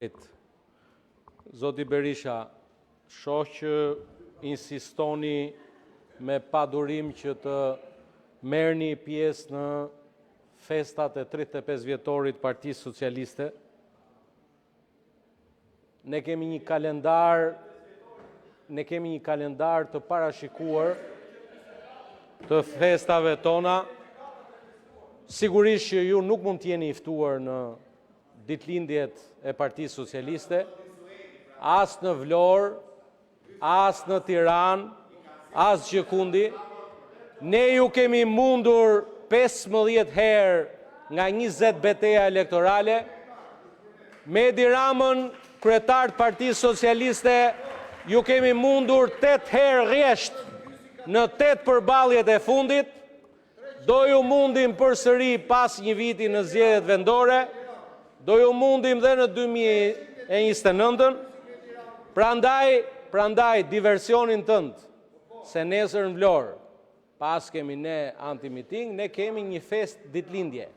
Zoti Berisha, shoh që insistoni me padurim që të merrni pjesë në festat e 35 vjetorit Partisë Socialiste. Ne kemi një kalendar të parashikuar të festave tona. Sigurisht që ju nuk mund t'jeni i ftuar në ditëlindjet e Partisë Socialiste, as në Vlorë, as në Tiranë, as gjëkundi. Ne ju kemi mundur 15 herë nga 20 betejë elektorale. Me Edi Ramën, kryetar të Partisë Socialiste, ju kemi mundur 8 herë rresht në 8 përballjet e fundit. Do ju mundim përsëri pas një viti në zgjedhjet vendore, do ju mundim dhe në 2029. Prandaj diversionin tënd, se nesër në Vlorë, pas kemi ne anti-miting, ne kemi një fest ditëlindje.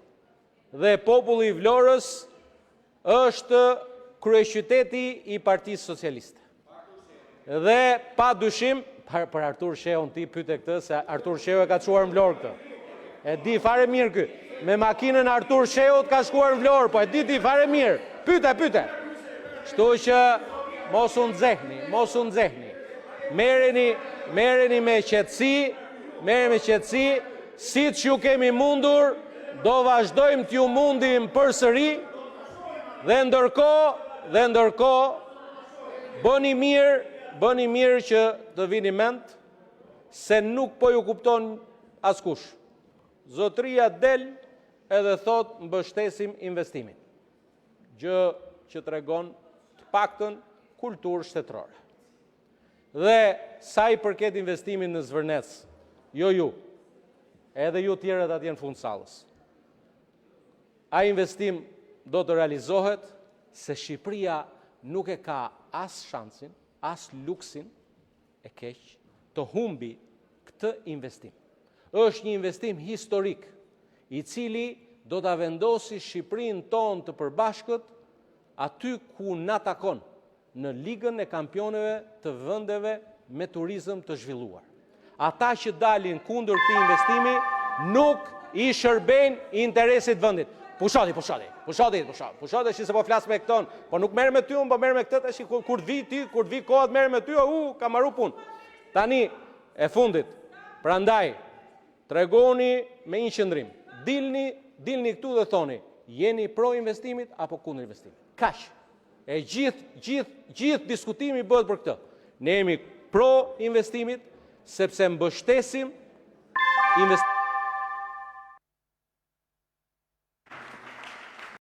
Dhe populli i Vlorës është kryeqyteti i Partisë Socialiste. Dhe pa dyshim, për Artur Sheun ti pyete këtë, se Artur Sheu e ka çuar në Vlorë këtë. E di fare mirë ky. Me makinën Artur Sheut ka shkuar në Vlorë, po e di fare mirë. Pyete. Kështu që mos u nxehni. Merreni me qetësi, siç ju kemi mundur, do vazhdojmë t'ju mundim përsëri. Dhe ndërkohë bëni mirë që të vini mend se nuk po ju kupton askush. Zotëria del edhe thot mbështesim investimin. Gjë që tregon të paktën kulturë shtetërore. Dhe sa i përket investimin në Zvërnec, jo ju, edhe ju tjerët atje në fund sallës. Ai investim do të realizohet se Shqipëria nuk e ka as shansin, as luksin e keq të humbi këtë investim. Është një investim historik, i cili do ta vendosi Shqipërinë tonë të përbashkët aty ku na takon, në ligën e kampionëve të vendeve me turizëm të zhvilluar. Ata që dalin kundër këtij investimi nuk i shërbejnë interesit vendit. Pushati, që se po flas me këton, po nuk merr me ty, po merr me këtë tash kur të vi koha të merr me ty, ka marru punë. Tani e fundit. Prandaj tregoni me një qëndrim. Dilni këtu dhe thoni, jeni pro investimit apo kundër investimit. Kaq. E gjithë diskutimi bëhet për këtë. Ne jemi pro investimit sepse mbështesim investimin.